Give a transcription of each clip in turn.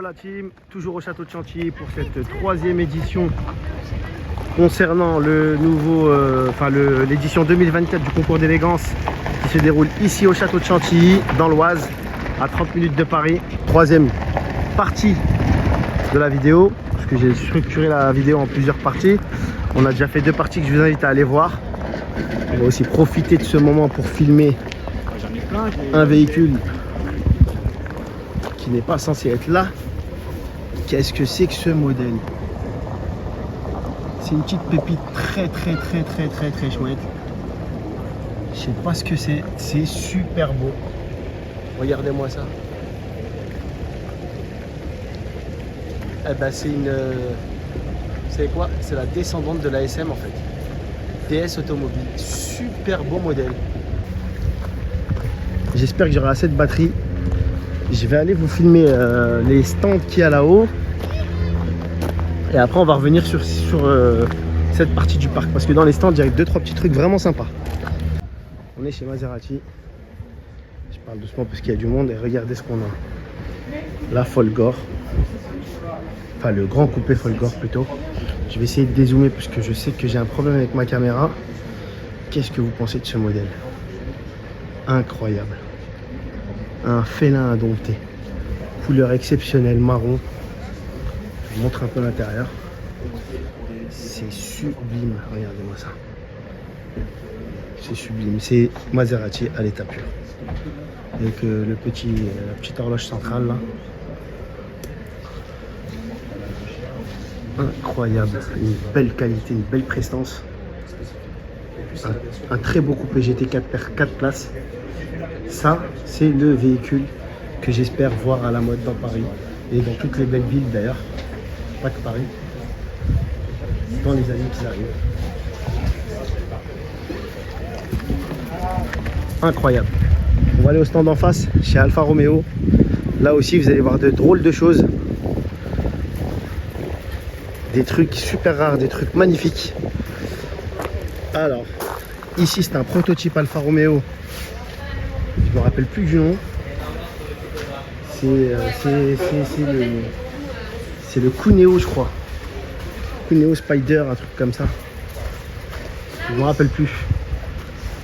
la team, toujours au château de Chantilly pour cette troisième édition concernant le nouveau, l'édition 2024 du concours d'élégance qui se déroule ici au château de Chantilly dans l'Oise à 30 minutes de Paris. Troisième partie de la vidéo parce que j'ai structuré la vidéo en plusieurs parties. On a déjà fait deux parties que je vous invite à aller voir. On va aussi profiter de ce moment pour filmer un véhicule qui n'est pas censé être là. Qu'est-ce que c'est que ce modèle? C'est une petite pépite très chouette. Je sais pas ce que c'est. C'est super beau. Regardez-moi ça. Eh ben c'est une... Vous savez quoi? C'est la descendante de la SM en fait. DS Automobile. Super beau modèle. J'espère que j'aurai assez de batterie. Je vais aller vous filmer les stands qu'il y a là-haut. Et après on va revenir sur cette partie du parc. Parce que dans les stands il y a 2-3 petits trucs vraiment sympas. On est chez Maserati. Je parle doucement parce qu'il y a du monde. Et regardez ce qu'on a. La Folgore. Enfin le grand coupé Folgore plutôt. Je vais essayer de dézoomer parce que je sais que j'ai un problème avec ma caméra. Qu'est-ce que vous pensez de ce modèle? Incroyable. Un félin indompté. Couleur exceptionnelle marron. Je vous montre un peu l'intérieur. C'est sublime. Regardez-moi ça. C'est sublime. C'est Maserati à l'état pur. Avec la petite horloge centrale là. Incroyable. Une belle qualité, une belle prestance. Un très beau coupé GT 4 places. Ça, c'est le véhicule que j'espère voir à la mode dans Paris et dans toutes les belles villes d'ailleurs, pas que Paris, dans les années qui arrivent. Incroyable. On va aller au stand en face, chez Alfa Romeo. Là aussi, vous allez voir de drôles de choses. Des trucs super rares, des trucs magnifiques. Alors, ici, c'est un prototype Alfa Romeo. Je me rappelle plus du nom. C'est le Cuneo, je crois. Cuneo Spider, un truc comme ça. Je me rappelle plus.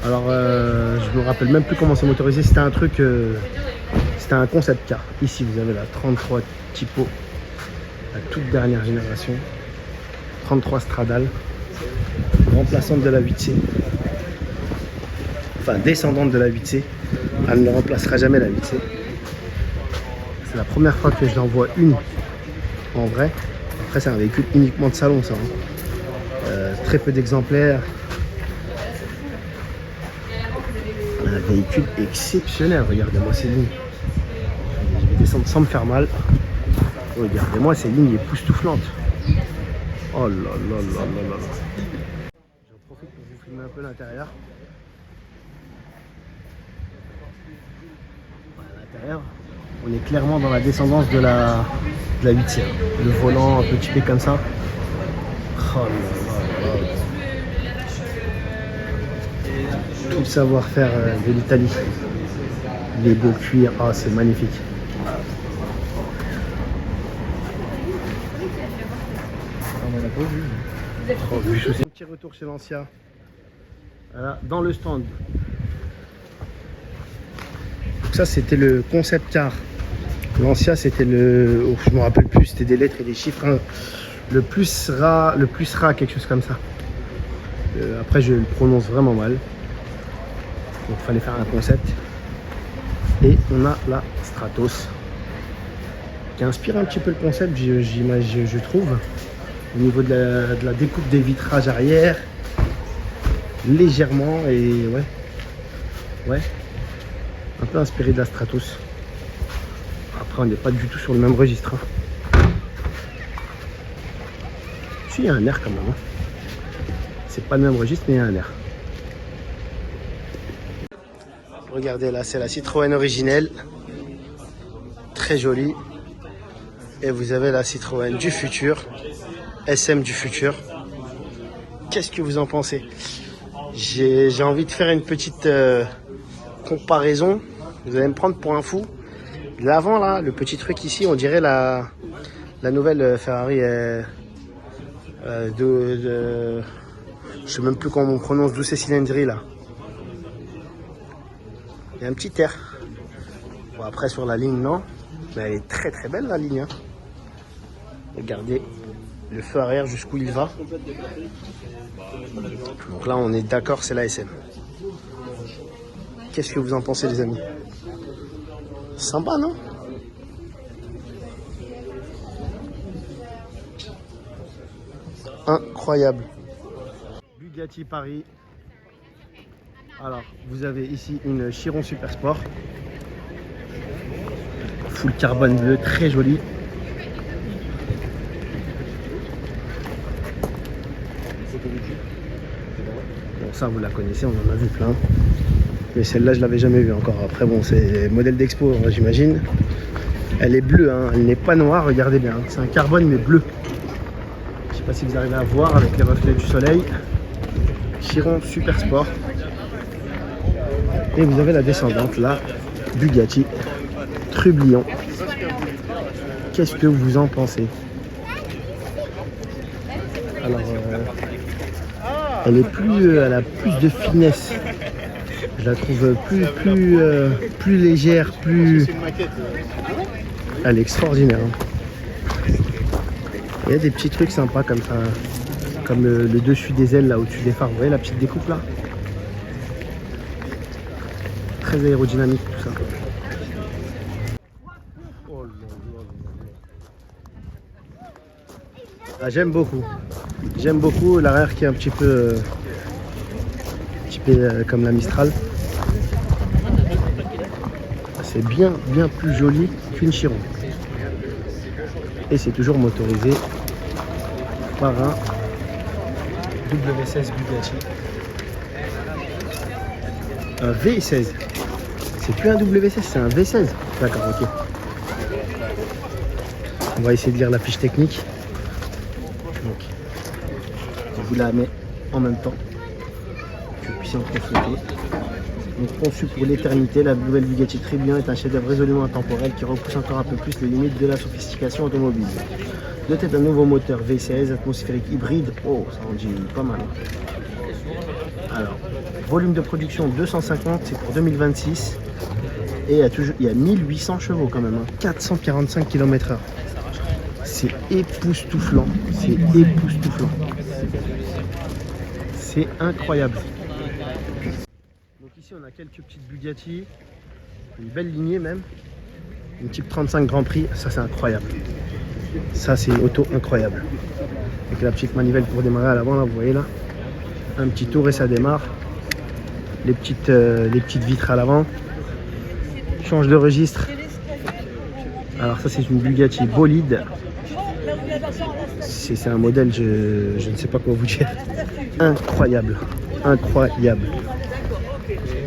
Alors, je me rappelle même plus comment c'est motorisé. C'était un truc, c'était un concept car. Ici, vous avez la 33 Tipo, la toute dernière génération. 33 Stradale, remplaçante de la 8C. Enfin, descendante de la 8C. Elle ne remplacera jamais la 8C. C'est la première fois que je l'en vois une en vrai. Après, c'est un véhicule uniquement de salon, ça. Très peu d'exemplaires. Un véhicule exceptionnel. Regardez-moi ces lignes. Je vais descendre sans me faire mal. Regardez-moi ces lignes époustouflantes. Oh là là là là là. J'en profite pour vous filmer un peu l'intérieur. À l'intérieur, on est clairement dans la descendance de la 8C. Le volant un peu typé comme ça. Oh là là là. Tout le savoir-faire de l'Italie. Les beaux cuirs, oh, c'est magnifique. Oh, un petit retour chez Lancia. Voilà, dans le stand. Donc ça c'était le concept car. Lancia c'était le... Oh, je me rappelle plus, c'était des lettres et des chiffres. Hein. Le plus rare, quelque chose comme ça. Après je le prononce vraiment mal. Donc il fallait faire un concept. Et on a la Stratos. Qui inspire un petit peu le concept, je trouve. Au niveau de la découpe des vitrages arrière. Légèrement et ouais. Un peu inspiré de la Stratos. Après on n'est pas du tout sur le même registre. Hein. Si, il y a un air quand même. Hein. C'est pas le même registre mais il y a un air. Regardez là, c'est la Citroën originelle. Très jolie. Et vous avez la Citroën du futur. SM du futur. Qu'est-ce que vous en pensez? J'ai envie de faire une petite comparaison. Vous allez me prendre pour un fou. L'avant là, le petit truc ici, on dirait la nouvelle Ferrari je sais même plus comment on prononce, 12 cylindrée là. Il y a un petit air. Bon, après sur la ligne non, mais elle est très très belle la ligne. Hein. Regardez le feu arrière jusqu'où il va. Donc là on est d'accord, c'est la SM. Qu'est-ce que vous en pensez les amis? Sympa non? Incroyable. Bugatti Paris. Alors vous avez ici une Chiron Super Sport. Full carbone bleu, très joli. Bon ça vous la connaissez, on en a vu plein. Mais celle-là je l'avais jamais vue encore. Après bon c'est modèle d'expo j'imagine. Elle est bleue, hein. Elle n'est pas noire, regardez bien. C'est un carbone mais bleu. Je sais pas si vous arrivez à voir avec les reflets du soleil. Chiron Super Sport. Et vous avez la descendante là, Bugatti Trublion. Qu'est-ce que vous en pensez? Alors elle a plus de finesse. Je la trouve plus légère, plus. Elle est extraordinaire. Hein. Il y a des petits trucs sympas comme ça, comme le dessus des ailes là au-dessus des phares. Vous voyez la petite découpe là? Très aérodynamique tout ça. Oh là là. Ah, j'aime beaucoup. J'aime beaucoup l'arrière qui est un petit peu comme la Mistral. C'est bien plus joli qu'une Chiron. Et c'est toujours motorisé par un W16 Bugatti. Un V16. C'est plus un W16, c'est un V16. D'accord, ok. On va essayer de lire la fiche technique. Donc, je vous la mets en même temps. Que vous puissiez en profiter. Donc, conçu pour l'éternité, la nouvelle Bugatti Trublion est un chef-d'œuvre résolument intemporel qui repousse encore un peu plus les limites de la sophistication automobile. Doté d'un nouveau moteur V16 atmosphérique hybride, oh ça en dit pas mal. Alors, volume de production 250, c'est pour 2026. Et il y a 1800 chevaux quand même, hein, 445 km/h. C'est époustouflant, c'est époustouflant. C'est incroyable. Donc ici on a quelques petites Bugatti, une belle lignée même, une type 35 Grand Prix, ça c'est incroyable. Ça c'est auto incroyable. Avec la petite manivelle pour démarrer à l'avant là, vous voyez là. Un petit tour et ça démarre. Les petites vitres à l'avant. Change de registre. Alors ça c'est une Bugatti bolide. C'est un modèle, je ne sais pas quoi vous dire. Incroyable. Incroyable.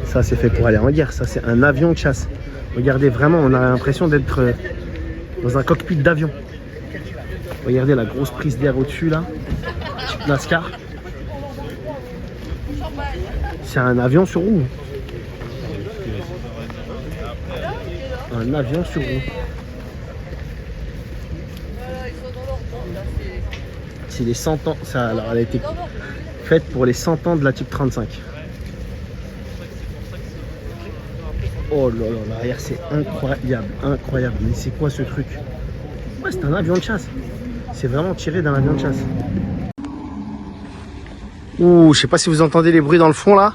Ça c'est fait pour aller en guerre. Ça c'est un avion de chasse. Regardez vraiment, on a l'impression d'être dans un cockpit d'avion. Regardez la grosse prise d'air au-dessus là. Type NASCAR. C'est un avion sur roue. Un avion sur roue. C'est les 100 ans. Ça, alors elle a été faite pour les 100 ans de la Type 35. Oh là là, l'arrière c'est incroyable, incroyable. Mais c'est quoi ce truc? Ouais, c'est un avion de chasse. C'est vraiment tiré d'un avion de chasse. Ouh, je sais pas si vous entendez les bruits dans le fond là.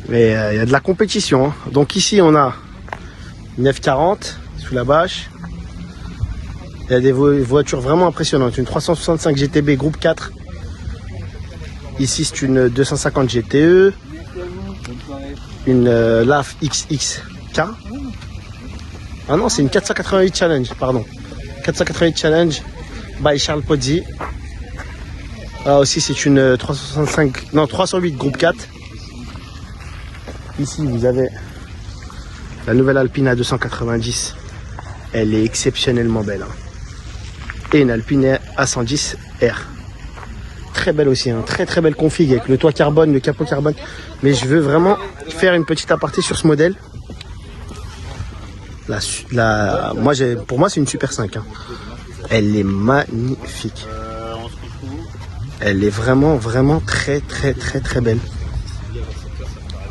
Mais il y a de la compétition. Hein. Donc ici on a une F40 sous la bâche. Il y a des voitures vraiment impressionnantes. Une 365 GTB groupe 4. Ici c'est une 250 GTE. Une LAF XXK. Ah non, c'est une 488 Challenge, pardon. 488 Challenge by Charles Pozzi. Là aussi c'est une 308 groupe 4. Ici vous avez la nouvelle Alpine A290. Elle est exceptionnellement belle. Hein. Et une Alpine A110R. Très belle aussi, hein. Très belle config avec le toit carbone, le capot carbone. Mais je veux vraiment faire une petite aparté sur ce modèle. Pour moi, c'est une Super 5. Hein. Elle est magnifique. Elle est vraiment, vraiment très, très, très, très belle.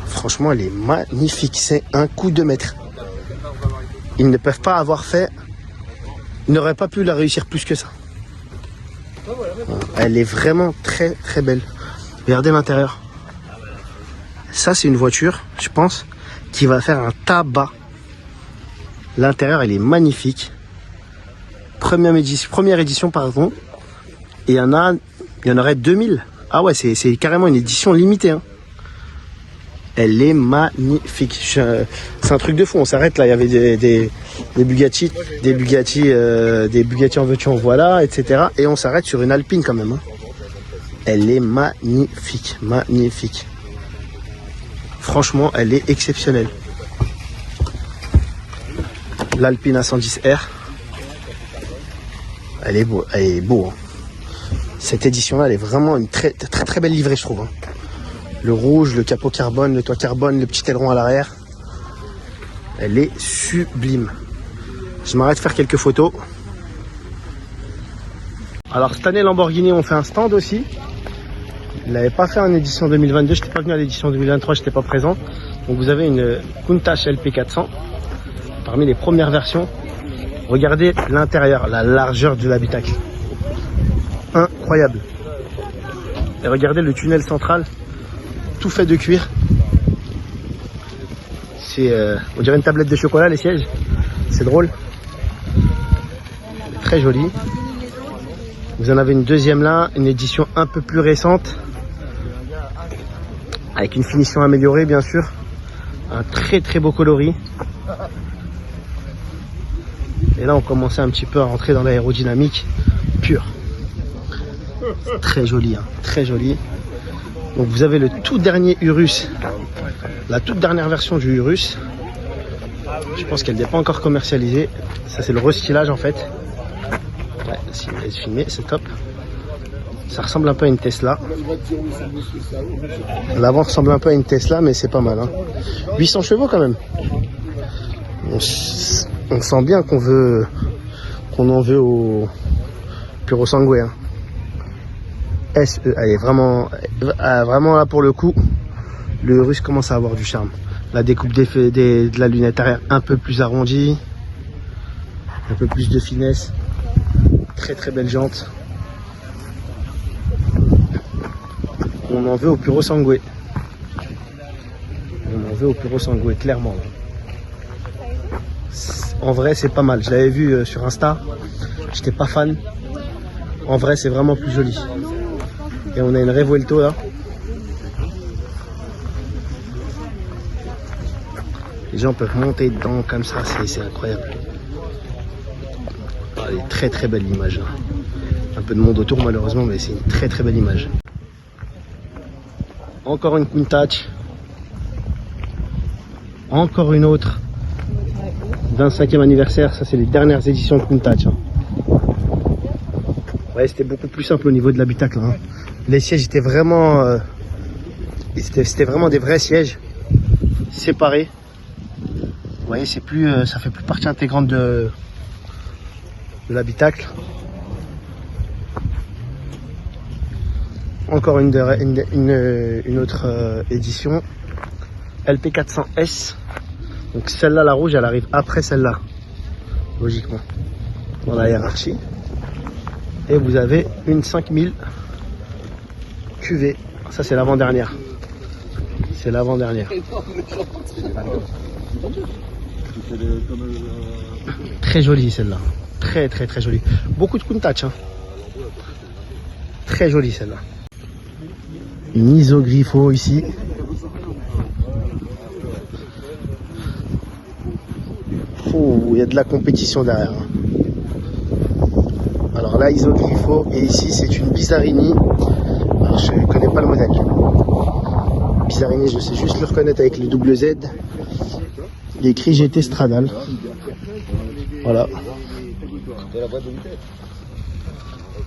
Franchement, elle est magnifique. C'est un coup de maître. Ils ne peuvent pas avoir fait... Ils n'auraient pas pu la réussir plus que ça. Elle est vraiment très, très belle. Regardez l'intérieur. Ça, c'est une voiture, je pense, qui va faire un tabac. L'intérieur, elle est magnifique. Première édition, pardon. Et il y en aurait 2000. Ah ouais, c'est carrément une édition limitée. Hein. Elle est magnifique. C'est un truc de fou. On s'arrête là. Il y avait des Bugatti, des Bugatti en veux-tu en voilà, etc. Et on s'arrête sur une Alpine quand même. Hein. Elle est magnifique, magnifique. Franchement, elle est exceptionnelle. L'Alpine A110R. Elle est beau. Hein. Cette édition-là, elle est vraiment une très, très, très belle livrée, je trouve. Hein. Le rouge, le capot carbone, le toit carbone, le petit aileron à l'arrière. Elle est sublime. Je m'arrête faire quelques photos. Alors cette année, Lamborghini ont fait un stand aussi. Ils ne l'avaient pas fait en édition 2022. Je n'étais pas venu à l'édition 2023, je n'étais pas présent. Donc vous avez une Countach LP400. Parmi les premières versions. Regardez l'intérieur, la largeur de l'habitacle. Incroyable. Et regardez le tunnel central. Tout fait de cuir. C'est, on dirait une tablette de chocolat, les sièges. C'est drôle. Très joli. Vous en avez une deuxième là, une édition un peu plus récente. Avec une finition améliorée, bien sûr. Un très très beau coloris. Et là, on commençait un petit peu à rentrer dans l'aérodynamique pure. Très joli, hein, très joli. Donc vous avez le tout dernier Urus, la toute dernière version du Urus. Je pense qu'elle n'est pas encore commercialisée. Ça c'est le restylage en fait. Ouais, si vous laisse filmer, c'est top. Ça ressemble un peu à une Tesla. L'avant ressemble un peu à une Tesla, mais c'est pas mal. Hein. 800 chevaux quand même. On sent bien qu'on en veut au Puro Sangue. Hein. SE, elle est vraiment là pour le coup. Le Urus commence à avoir du charme. La découpe de la lunette arrière un peu plus arrondie, un peu plus de finesse. Très très belle jante. On en veut au Puro Sangue. On en veut au Puro Sangue, clairement. En vrai, c'est pas mal. Je l'avais vu sur Insta. J'étais pas fan. En vrai, c'est vraiment plus joli. Et on a une Revuelto là. Les gens peuvent monter dedans comme ça, c'est incroyable. Ah, elle est très très belle l'image. Hein. Un peu de monde autour malheureusement, mais c'est une très très belle image. Encore une Countach. Encore une autre. 25e anniversaire, ça c'est les dernières éditions de Countach. Hein. Ouais, c'était beaucoup plus simple au niveau de l'habitacle. Hein. Les sièges étaient vraiment, c'était vraiment des vrais sièges séparés. Vous voyez, c'est plus, ça fait plus partie intégrante de l'habitacle. Encore une autre édition, LP400S. Donc celle-là, la rouge, elle arrive après celle-là, logiquement, dans la hiérarchie. Et vous avez une 5000 QV. Ça, c'est l'avant-dernière. C'est l'avant-dernière. Très jolie celle-là. Très très très jolie. Beaucoup de Countach. Hein. Très jolie celle-là. Une Isogriffo ici. Oh, il y a de la compétition derrière. Hein. Alors là, Isogriffo. Et ici, c'est une Bizarini. Alors, je ne connais pas le modèle. Bizarini, je sais juste le reconnaître avec le double Z. Il est écrit GT Stradale. Voilà.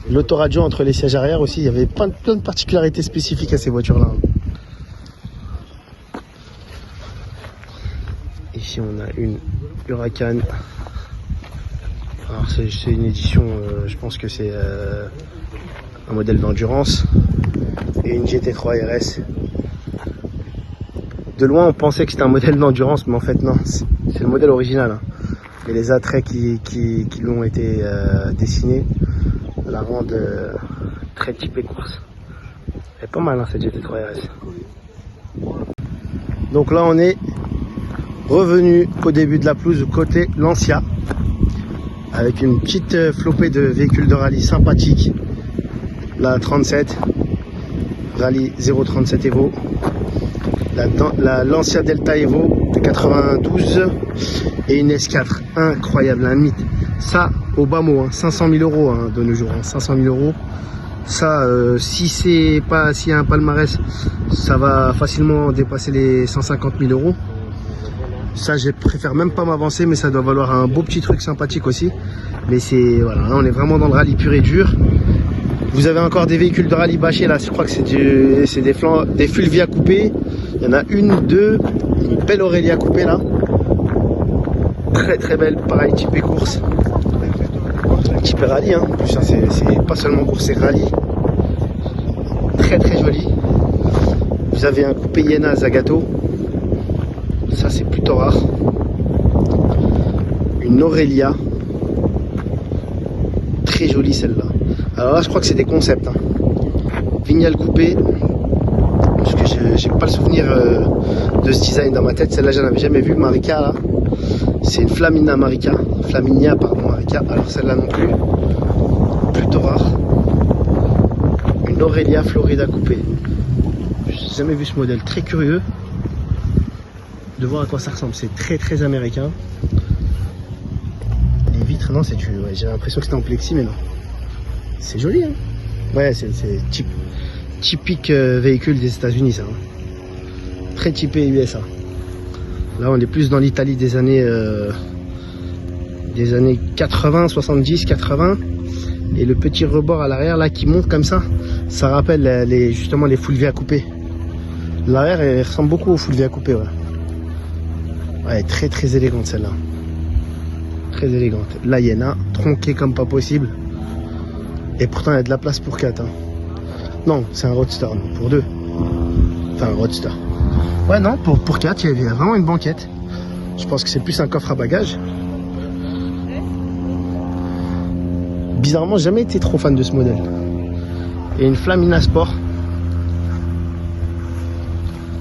L'autoradio entre les sièges arrière aussi. Il y avait plein de particularités spécifiques à ces voitures-là. Et Ici on a une Huracan. Alors c'est une édition, je pense que c'est un modèle d'endurance. Et une GT3 RS. De loin on pensait que c'était un modèle d'endurance, mais en fait non, c'est le modèle original. Hein. Et les attraits qui l'ont été dessinés la rendent très typée course. Elle est pas mal hein, cette GT3 RS. Donc là on est revenu au début de la pelouse côté Lancia, avec une petite flopée de véhicules de rallye sympathiques. La 37, Rallye 037 Evo, la Lancia Delta Evo de 92 et une S4 incroyable, un mythe. Ça au bas mot, hein, 500 000 euros hein, de nos jours, hein, 500 000 euros. Ça, s'il y a un palmarès, ça va facilement dépasser les 150 000 euros. Ça, je préfère même pas m'avancer, mais ça doit valoir un beau petit truc sympathique aussi. Mais c'est, voilà, là, on est vraiment dans le rallye pur et dur. Vous avez encore des véhicules de rallye bâchés, là, je crois que c'est des Fulvia coupées. Il y en a une, deux, une belle Aurelia coupée, là. Très très belle, pareil, typée course. Typée rallye, hein. En plus, ça, c'est pas seulement course, c'est rallye. Très très joli. Vous avez un coupé Iena Zagato. Ça c'est plutôt rare. Une Aurelia. Très jolie celle-là. Alors là je crois que c'est des concepts. Hein. Vignal coupé. Parce que j'ai pas le souvenir de ce design dans ma tête. Celle-là j'en avais jamais vu. Marica là. C'est une Flaminia Marica. Flaminia pardon Marica. Alors celle-là non plus. Plutôt rare. Une Aurelia Florida coupée. J'ai jamais vu ce modèle. Très curieux de voir à quoi ça ressemble. C'est très très américain. Les vitres, non, c'est du. Ouais, j'ai l'impression que c'était en plexi, mais non. C'est joli, hein. Ouais, c'est typique véhicule des États-Unis, ça. Hein. Très typé USA. Là, on est plus dans l'Italie des années 80, 70, 80. Et le petit rebord à l'arrière là qui monte comme ça rappelle justement les Fulvia coupées. L'arrière elle ressemble beaucoup aux Fulvia coupées. Ouais. Ouais, très très élégante celle-là. Très élégante. La Iena, tronquée comme pas possible. Et pourtant il y a de la place pour 4. Hein. Non, c'est un Roadster, non, pour 2. Enfin un Roadster. Ouais non, pour 4, il y a vraiment une banquette. Je pense que c'est plus un coffre à bagages. Bizarrement, j'ai jamais été trop fan de ce modèle. Et une Flaminia Sport.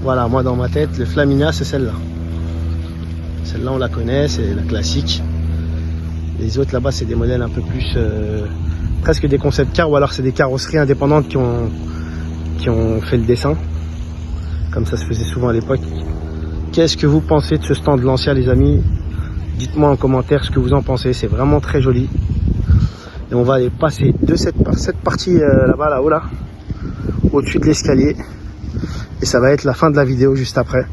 Voilà, moi dans ma tête, le Flaminia c'est celle-là. Celle-là on la connaît, c'est la classique. Les autres là-bas c'est des modèles un peu plus presque des concept cars ou alors c'est des carrosseries indépendantes qui ont fait le dessin. Comme ça se faisait souvent à l'époque. Qu'est-ce que vous pensez de ce stand de Lancia les amis? Dites-moi en commentaire ce que vous en pensez, c'est vraiment très joli. Et on va aller passer de cette partie là-bas, là-haut, là, au-dessus de l'escalier. Et ça va être la fin de la vidéo juste après.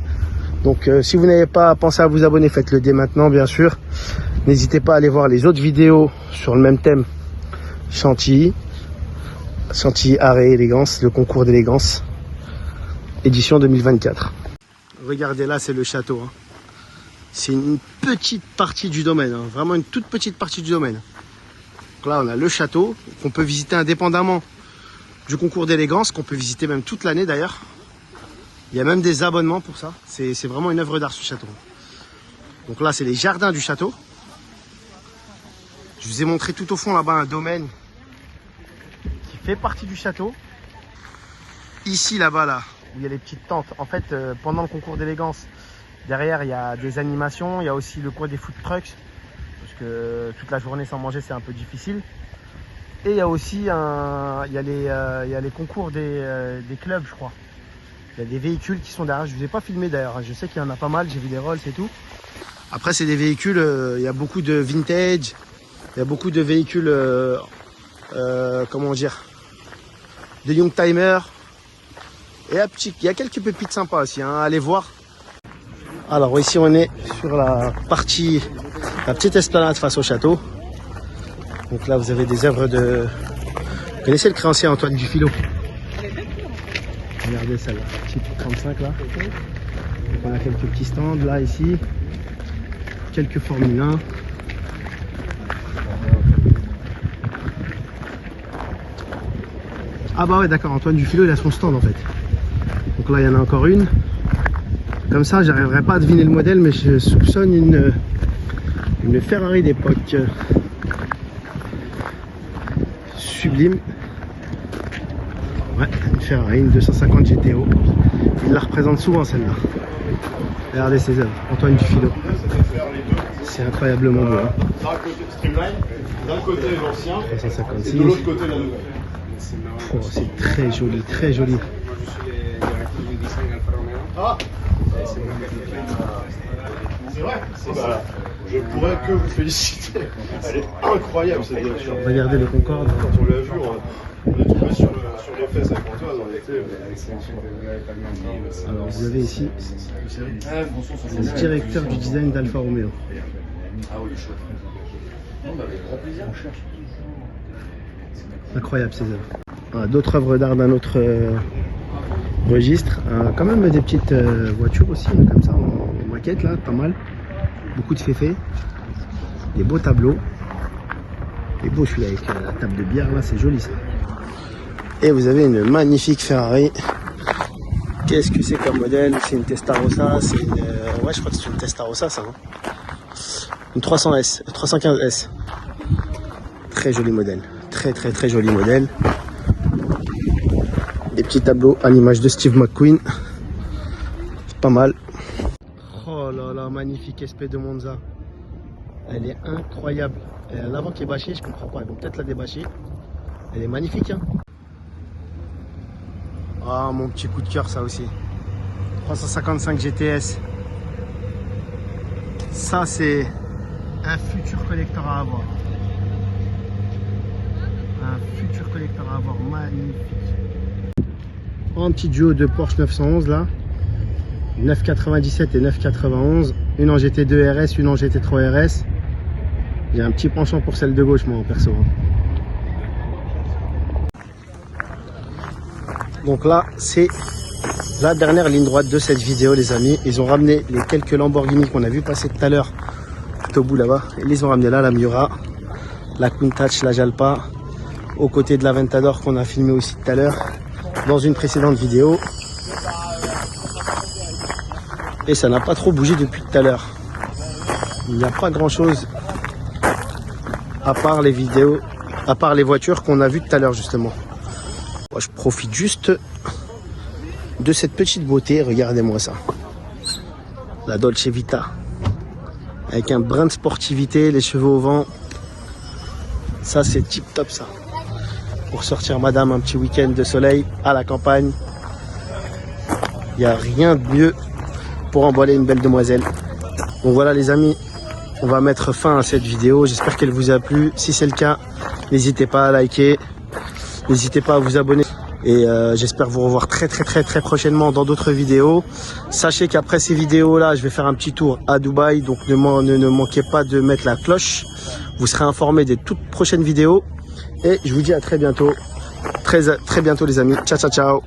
Donc si vous n'avez pas pensé à vous abonner, faites-le dès maintenant, bien sûr. N'hésitez pas à aller voir les autres vidéos sur le même thème. Chantilly Art et Élégance, le concours d'élégance. Édition 2024. Regardez là, c'est le château. Hein. C'est une petite partie du domaine, hein. Vraiment une toute petite partie du domaine. Donc là, on a le château qu'on peut visiter indépendamment du concours d'élégance, qu'on peut visiter même toute l'année d'ailleurs. Il y a même des abonnements pour ça. C'est vraiment une œuvre d'art ce château. Donc là, c'est les jardins du château. Je vous ai montré tout au fond là-bas un domaine qui fait partie du château. Ici, là-bas, là, où il y a les petites tentes. En fait, pendant le concours d'élégance, derrière, il y a des animations. Il y a aussi le coin des food trucks. Parce que toute la journée sans manger c'est un peu difficile. Et il y a aussi il y a les concours des clubs je crois. Il y a des véhicules qui sont derrière, je ne vous ai pas filmé d'ailleurs, je sais qu'il y en a pas mal, j'ai vu des Rolls et tout. Après c'est des véhicules, il y a beaucoup de vintage, il y a beaucoup de véhicules, comment dire, de Youngtimer. Et il y a quelques pépites sympas aussi, hein, allez voir. Alors ici on est sur la petite esplanade face au château. Donc là vous avez des œuvres de... Vous connaissez le créancier Antoine Dufilot? Regardez celle-là, type 35 là. Donc on a quelques petits stands là ici. quelques Formule 1. Ah bah ouais, d'accord, Antoine Dufilo il a son stand en fait. Donc là il y en a encore une. Comme ça j'arriverai pas à deviner le modèle, mais je soupçonne une Ferrari d'époque. Sublime. Ouais, une Ferrari, une 250 GTO. Il la représente souvent celle-là. Regardez ses œuvres, Antoine Dufilo. C'est incroyablement beau. Hein. D'un côté Streamline, d'un côté l'ancien, 356. et de l'autre côté la nouvelle. Oh, c'est très joli, très joli. Ah, c'est vrai. Bah, je pourrais que vous féliciter. Elle est incroyable cette voiture. Regardez le Concorde. Quand on l'a vu, on est tombé sur les fesses avec Antoine. On était. Alors vous avez ici le directeur du design d'Alfa Romeo. Incroyable ces œuvres. Ah, d'autres œuvres d'art d'un autre registre. Quand même des petites voitures aussi, hein, comme ça en maquette là, pas mal. Beaucoup de féfés. Des beaux tableaux. Et beau celui-là avec la table de bière là, c'est joli ça. Et vous avez une magnifique Ferrari. Qu'est-ce que c'est comme modèle? C'est une Testarossa, c'est une... ouais, je crois que c'est une Testarossa ça. Hein. Une 300S, 315S. Très joli modèle. Très joli modèle. Des petits tableaux à l'image de Steve McQueen. C'est pas mal. Oh là là, magnifique SP de Monza. Elle est incroyable. Elle a l'avant qui est bâché, je comprends pas. Ils vont peut-être la débâcher. Elle est magnifique. Hein. Ah, mon petit coup de cœur, ça aussi. 355 GTS. Ça, c'est un futur collector à avoir. Un futur collector à avoir. Magnifique. Un petit duo de Porsche 911 là. 997 et 991. Une en GT2 RS, une en GT3 RS. J'ai un petit penchant pour celle de gauche, moi, en perso. Donc là, c'est la dernière ligne droite de cette vidéo, les amis. Ils ont ramené les quelques Lamborghini qu'on a vu passer tout à l'heure, tout au bout là-bas. Ils les ont ramenés là, la Miura, la Countach, la Jalpa, aux côtés de la Ventador qu'on a filmé aussi tout à l'heure dans une précédente vidéo. Et ça n'a pas trop bougé depuis tout à l'heure. Il n'y a pas grand-chose à part les vidéos, à part les voitures qu'on a vues tout à l'heure justement. Moi, je profite juste de cette petite beauté, regardez-moi ça. La Dolce Vita. Avec un brin de sportivité, les cheveux au vent. Ça c'est tip top ça. Pour sortir madame un petit week-end de soleil à la campagne. Il n'y a rien de mieux pour emballer une belle demoiselle. Donc voilà les amis, on va mettre fin à cette vidéo. J'espère qu'elle vous a plu. Si c'est le cas, n'hésitez pas à liker. N'hésitez pas à vous abonner. Et j'espère vous revoir très prochainement dans d'autres vidéos. Sachez qu'après ces vidéos là, je vais faire un petit tour à Dubaï. Donc ne manquez pas de mettre la cloche. Vous serez informés des toutes prochaines vidéos. Et je vous dis à très bientôt. Très bientôt les amis. Ciao.